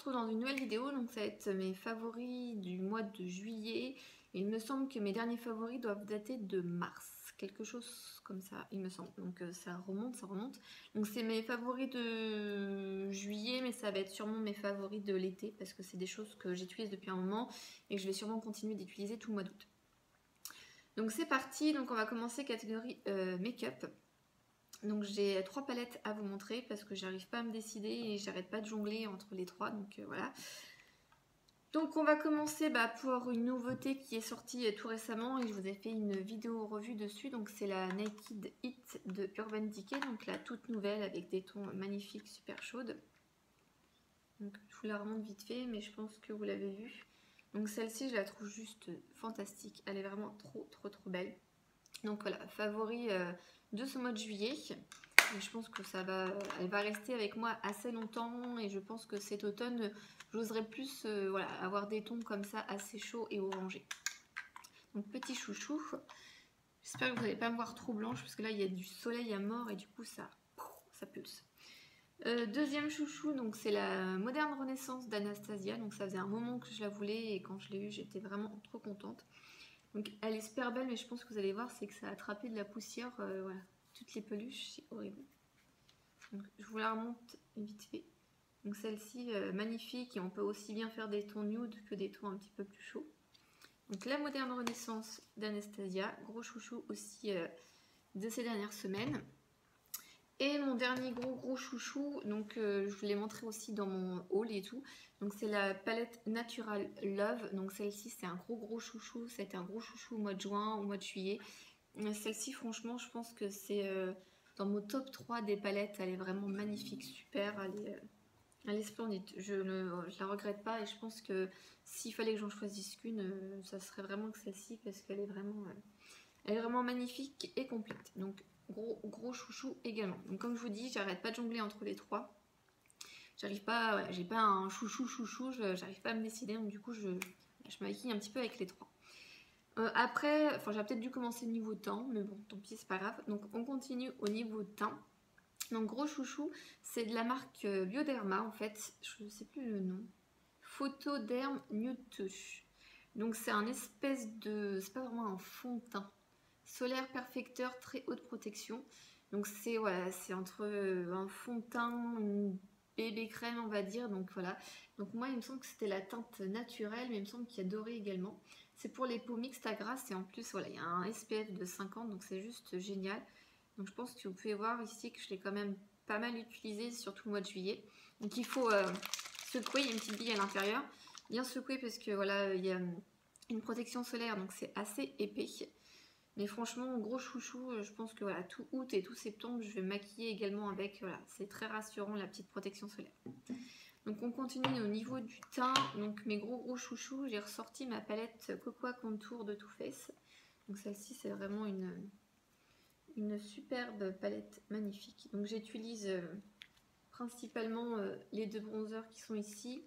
retrouve dans une nouvelle vidéo, donc ça va être mes favoris du mois de juillet. Et il me semble que mes derniers favoris doivent dater de mars, quelque chose comme ça, il me semble. Donc ça remonte, ça remonte. Donc c'est mes favoris de juillet, mais ça va être sûrement mes favoris de l'été, parce que c'est des choses que j'utilise depuis un moment et que je vais sûrement continuer d'utiliser tout le mois d'août. Donc c'est parti, donc on va commencer catégorie make-up. Donc j'ai 3 palettes à vous montrer parce que j'arrive pas à me décider et j'arrête pas de jongler entre les 3, donc voilà. Donc on va commencer pour une nouveauté qui est sortie tout récemment et je vous ai fait une vidéo revue dessus. Donc c'est la Naked Hit de Urban Decay, donc la toute nouvelle avec des tons magnifiques, super chaudes. Donc je vous la remonte vite fait, mais je pense que vous l'avez vue. Donc celle-ci je la trouve juste fantastique, elle est vraiment trop belle. Donc voilà, favori de ce mois de juillet. Et je pense que elle va rester avec moi assez longtemps et je pense que cet automne, j'oserais plus avoir des tons comme ça assez chauds et orangés. Donc petit chouchou. J'espère que vous n'allez pas me voir trop blanche parce que là il y a du soleil à mort et du coup ça pulse. Deuxième chouchou, donc c'est la Moderne Renaissance d'Anastasia. Donc ça faisait un moment que je la voulais et quand je l'ai eue j'étais vraiment trop contente. Donc elle est super belle, mais je pense que vous allez voir, c'est que ça a attrapé de la poussière, voilà, toutes les peluches, c'est horrible. Donc je vous la remonte vite fait. Donc celle-ci, magnifique, et on peut aussi bien faire des tons nude que des tons un petit peu plus chauds. Donc la Moderne Renaissance d'Anastasia, gros chouchou aussi de ces dernières semaines. Et mon dernier gros chouchou, donc je vous l'ai montré aussi dans mon haul et tout. Donc c'est la palette Natural Love. Donc celle-ci c'est un gros chouchou. C'était un gros chouchou au mois de juin, au mois de juillet. Celle-ci franchement je pense que c'est dans mon top 3 des palettes. Elle est vraiment magnifique, super. Elle est splendide. Je la regrette pas et je pense que s'il fallait que j'en choisisse qu'une, ça serait vraiment que celle-ci parce qu'elle est vraiment magnifique et complète. Donc gros chouchou également. Donc comme je vous dis, j'arrête pas de jongler entre les 3. J'arrive pas, j'ai pas un chouchou, j'arrive pas à me décider. Donc du coup, je maquille un petit peu avec les 3. Après, j'aurais peut-être dû commencer niveau teint, mais bon, tant pis, c'est pas grave. Donc on continue au niveau teint. Donc gros chouchou, c'est de la marque Bioderma en fait, je ne sais plus le nom. Photoderm Nude Touch. Donc c'est un espèce de, c'est pas vraiment un fond de teint. Solaire perfecteur, très haute protection. Donc c'est entre un fond de teint, une bébé crème on va dire. Donc voilà. Donc moi il me semble que c'était la teinte naturelle, mais il me semble qu'il y a doré également. C'est pour les peaux mixtes à grasse et en plus il y a un SPF de 50, donc c'est juste génial. Donc je pense que vous pouvez voir ici que je l'ai quand même pas mal utilisé, surtout le mois de juillet. Donc il faut secouer, il y a une petite bille à l'intérieur. Bien secouer parce que voilà, il y a une protection solaire, donc c'est assez épais. Mais franchement, gros chouchou, je pense que voilà, tout août et tout septembre, je vais maquiller également avec. Voilà, c'est très rassurant la petite protection solaire. Donc on continue au niveau du teint. Donc mes gros chouchous, j'ai ressorti ma palette Cocoa Contour de Too Faced. Donc celle-ci, c'est vraiment une superbe palette magnifique. Donc j'utilise principalement les 2 bronzers qui sont ici.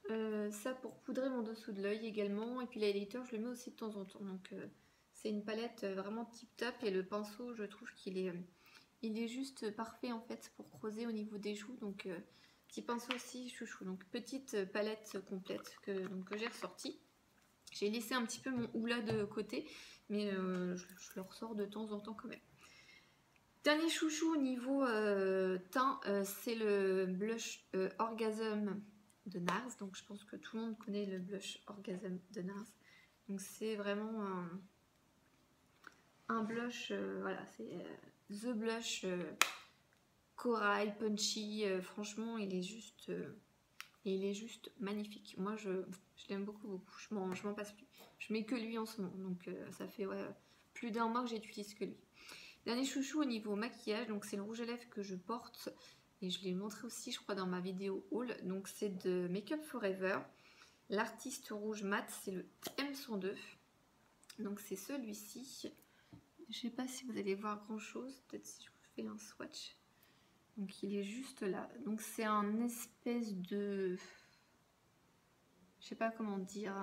Ça pour poudrer mon dessous de l'œil également. Et puis l'highlighter, je le mets aussi de temps en temps. Donc c'est une palette vraiment tip top. Et le pinceau, je trouve qu'il est, il est juste parfait en fait pour creuser au niveau des joues. Donc petit pinceau aussi chouchou. Donc petite palette complète que j'ai ressortie. J'ai laissé un petit peu mon houla de côté, mais je le ressors de temps en temps quand même. Dernier chouchou au niveau teint, c'est le blush Orgasm de NARS. Donc je pense que tout le monde connaît le blush Orgasm de NARS. Donc c'est vraiment un blush, voilà, c'est The Blush Corail Punchy. Franchement, il est juste magnifique. Moi, je l'aime beaucoup. Je m'en passe plus. Je mets que lui en ce moment. Donc ça fait plus d'1 mois que j'utilise que lui. Dernier chouchou au niveau maquillage, donc c'est le rouge à lèvres que je porte et je l'ai montré aussi je crois dans ma vidéo haul. Donc c'est de Make Up Forever, l'artiste rouge mat, c'est le M102. Donc c'est celui-ci. Je sais pas si vous allez voir grand chose, peut-être si je vous fais un swatch. Donc il est juste là. Donc c'est un espèce de, je sais pas comment dire,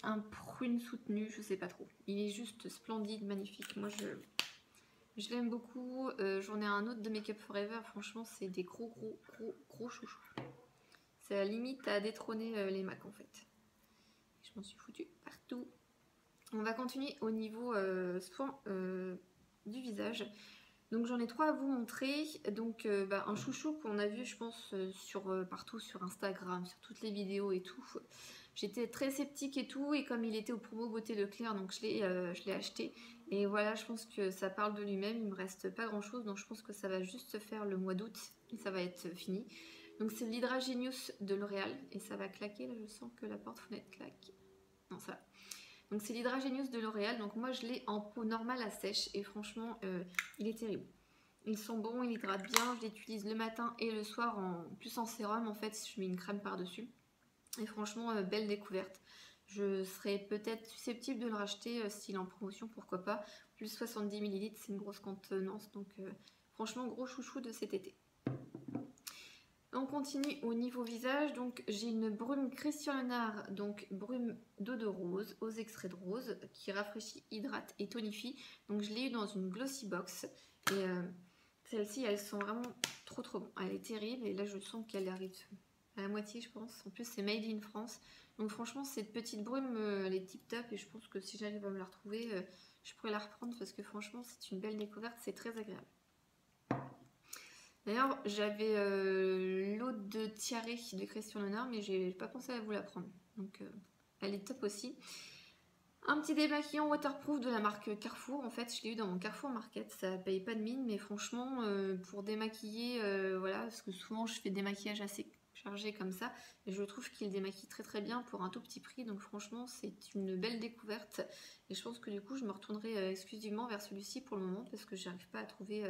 un prune soutenu, je sais pas trop. Il est juste splendide, magnifique. Moi Je l'aime beaucoup. J'en ai un autre de Make Up Forever. Franchement, c'est des gros chouchous. C'est la limite à détrôner les MAC en fait. Je m'en suis foutue partout. On va continuer au niveau soin du visage. Donc j'en ai 3 à vous montrer. Donc un chouchou qu'on a vu je pense partout sur Instagram, sur toutes les vidéos et tout. J'étais très sceptique et tout, et comme il était au promo Beauté Leclerc, donc je l'ai acheté. Et voilà, je pense que ça parle de lui-même, il me reste pas grand chose, donc je pense que ça va juste faire le mois d'août et ça va être fini. Donc c'est l'Hydra Genius de L'Oréal, et ça va claquer, là je sens que la porte-fenêtre claque. Non, ça va. Donc c'est l'Hydra Genius de L'Oréal, donc moi je l'ai en peau normale à sèche, et franchement il est terrible. Ils sont bons, ils hydratent bien, je l'utilise le matin et le soir, plus en sérum en fait, je mets une crème par-dessus. Et franchement, belle découverte. Je serais peut-être susceptible de le racheter s'il est en promotion, pourquoi pas. Plus 70 ml, c'est une grosse contenance, donc franchement, gros chouchou de cet été. On continue au niveau visage, donc j'ai une brume Christian Léonard, donc brume d'eau de rose, aux extraits de rose, qui rafraîchit, hydrate et tonifie. Donc je l'ai eu dans une glossy box, et celle-ci, elle sent vraiment trop bon. Elle est terrible, et là je sens qu'elle arrive à la moitié je pense. En plus c'est made in France. Donc franchement cette petite brume elle est tip top, et je pense que si j'arrive à me la retrouver je pourrais la reprendre parce que franchement c'est une belle découverte, c'est très agréable. D'ailleurs j'avais l'eau de tiare de Christian Léonard, mais j'ai pas pensé à vous la prendre. Donc elle est top aussi. Un petit démaquillant waterproof de la marque Carrefour. En fait je l'ai eu dans mon Carrefour Market, ça paye pas de mine, mais franchement pour démaquiller voilà, parce que souvent je fais des maquillages assez chargé comme ça, et je trouve qu'il démaquille très bien pour un tout petit prix, donc franchement c'est une belle découverte, et je pense que du coup je me retournerai exclusivement vers celui-ci pour le moment, parce que j'arrive pas à trouver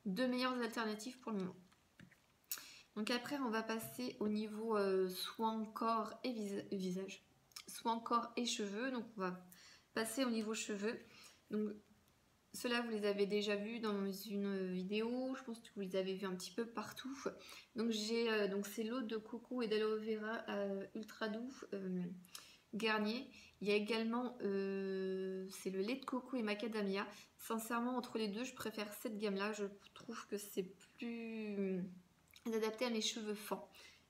de meilleures alternatives pour le moment. Donc après on va passer au niveau soin corps et visage, soin corps et cheveux. Donc on va passer au niveau cheveux. Donc ceux-là, vous les avez déjà vus dans une vidéo, je pense que vous les avez vus un petit peu partout. Donc c'est l'eau de coco et d'aloe vera ultra doux Garnier. Il y a également c'est le lait de coco et macadamia. Sincèrement, entre les deux, je préfère cette gamme-là. Je trouve que c'est plus adapté à mes cheveux fins.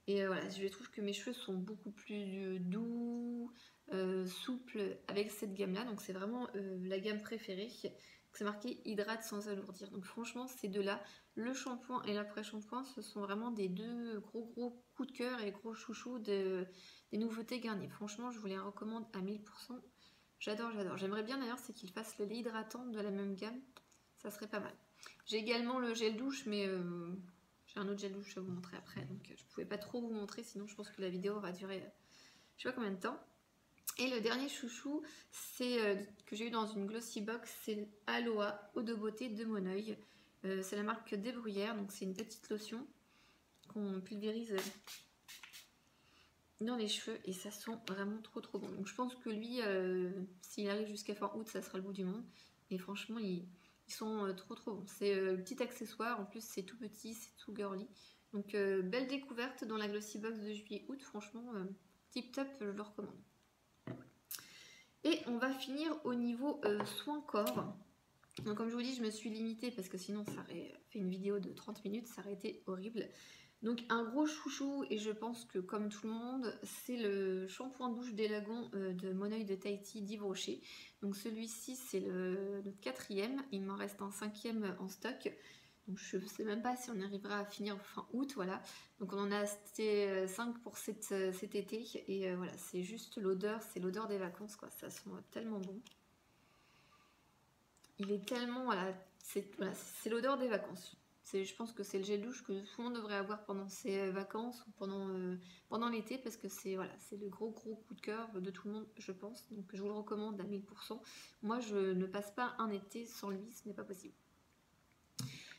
Et voilà, je trouve que mes cheveux sont beaucoup plus doux, souples avec cette gamme-là. Donc c'est vraiment la gamme préférée. C'est marqué hydrate sans alourdir. Donc franchement, ces deux-là, le shampoing et l'après-shampoing, ce sont vraiment des deux gros coups de cœur et gros chouchous des nouveautés Garnier. Franchement, je vous les recommande à 1000%. J'adore. J'aimerais bien d'ailleurs, c'est qu'ils fassent le lait hydratant de la même gamme. Ça serait pas mal. J'ai également le gel douche, mais j'ai un autre gel douche à vous montrer après. Donc je pouvais pas trop vous montrer, sinon je pense que la vidéo va durer je sais pas combien de temps. Et le dernier chouchou, c'est que j'ai eu dans une glossy box, c'est Aloha Eau de Beauté de Mon Oeil. C'est la marque Des Bruyères, donc c'est une petite lotion qu'on pulvérise dans les cheveux, et ça sent vraiment trop bon. Donc je pense que lui, s'il arrive jusqu'à fin août, ça sera le bout du monde. Et franchement, ils sont trop bons. C'est le petit accessoire, en plus c'est tout petit, c'est tout girly. Donc belle découverte dans la glossy box de juillet-août, franchement tip top, je le recommande. Et on va finir au niveau soin corps. Donc comme je vous dis, je me suis limitée parce que sinon ça aurait fait une vidéo de 30 minutes, ça aurait été horrible. Donc un gros chouchou, et je pense que comme tout le monde, c'est le shampoing douche d'Elagon de Mon Oeil de Tahiti d'Yves Rocher. Donc celui-ci c'est le 4e, il m'en reste un 5e en stock. Donc je ne sais même pas si on arrivera à finir fin août, voilà. Donc on en a acheté 5 pour cet été, et voilà, c'est juste l'odeur, c'est l'odeur des vacances quoi, ça sent tellement bon. Il est tellement, voilà, c'est l'odeur des vacances. Je pense que c'est le gel douche que tout le monde devrait avoir pendant ses vacances ou pendant l'été, parce que c'est voilà, c'est le gros coup de cœur de tout le monde, je pense. Donc je vous le recommande à 1000%. Moi je ne passe pas un été sans lui, ce n'est pas possible.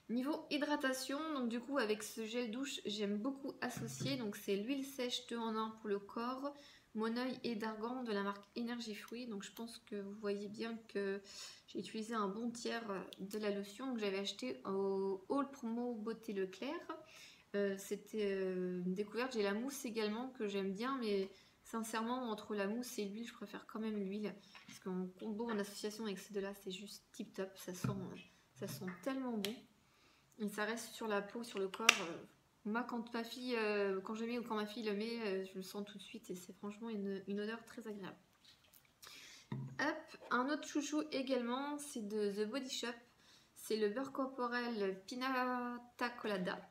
Niveau hydratation, donc du coup avec ce gel douche, j'aime beaucoup associer, donc c'est l'huile sèche 2 en 1 pour le corps, Mon Oeil et d'argan de la marque Énergie Fruits. Donc je pense que vous voyez bien que j'ai utilisé un bon tiers de la lotion que j'avais acheté au Haul Promo Beauté Leclerc. C'était une découverte. J'ai la mousse également que j'aime bien, mais sincèrement entre la mousse et l'huile, je préfère quand même l'huile, parce qu'en combo, en association avec ces deux-là, c'est juste tip top, ça sent Ça sent tellement bon. Et ça reste sur la peau, sur le corps. Moi, quand ma fille, quand je le mets ou quand ma fille le met, je le sens tout de suite et c'est franchement une odeur très agréable. Hop, un autre chouchou également, c'est de The Body Shop. C'est le beurre corporel Pinata Colada.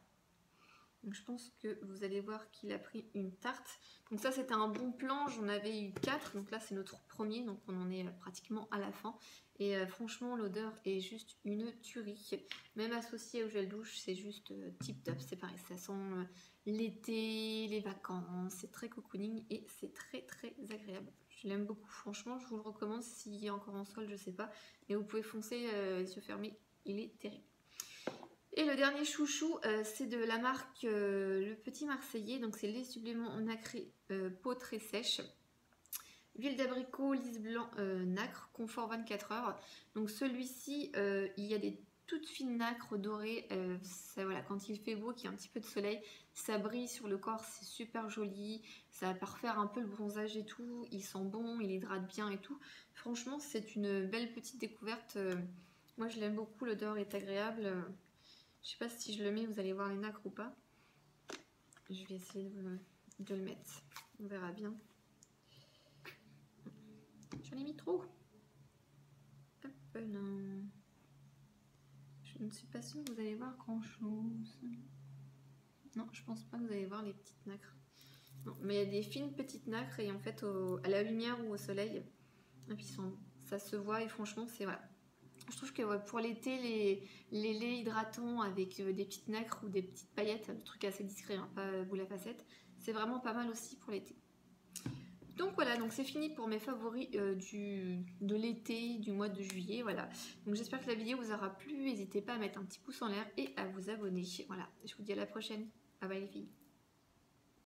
Donc je pense que vous allez voir qu'il a pris une tarte. Donc ça c'était un bon plan, j'en avais eu 4. Donc là c'est notre premier, donc on en est pratiquement à la fin. Et franchement l'odeur est juste une tuerie. Même associé au gel douche, c'est juste tip top. C'est pareil, ça sent l'été, les vacances, c'est très cocooning et c'est très très agréable. Je l'aime beaucoup, franchement je vous le recommande s'il est encore en solde, je sais pas. Mais vous pouvez foncer les yeux fermés, il est terrible. Et le dernier chouchou, c'est de la marque Le Petit Marseillais. Donc c'est lait supplément nacré, peau très sèche. Huile d'abricot, lisse blanc, nacre, confort 24 heures. Donc celui-ci, il y a des toutes fines nacres dorées. Ça, voilà, quand il fait beau, qu'il y a un petit peu de soleil, ça brille sur le corps, c'est super joli. Ça va parfaire un peu le bronzage et tout. Il sent bon, il hydrate bien et tout. Franchement, c'est une belle petite découverte. Moi, je l'aime beaucoup, l'odeur est agréable. Je sais pas si je le mets, vous allez voir les nacres ou pas. Je vais essayer de le mettre. On verra bien. J'en ai mis trop. Hop, non. Je ne suis pas sûre que vous allez voir grand chose. Non, je pense pas que vous allez voir les petites nacres. Non, mais il y a des fines petites nacres et en fait à la lumière ou au soleil, et puis ça se voit et franchement c'est voilà. Je trouve que ouais, pour l'été, les laits hydratants avec des petites nacres ou des petites paillettes, un truc assez discret, hein, pas boule à facettes, c'est vraiment pas mal aussi pour l'été. Donc voilà, donc c'est fini pour mes favoris de l'été, du mois de juillet, voilà. Donc j'espère que la vidéo vous aura plu, n'hésitez pas à mettre un petit pouce en l'air et à vous abonner. Voilà, je vous dis à la prochaine. Bye bye les filles.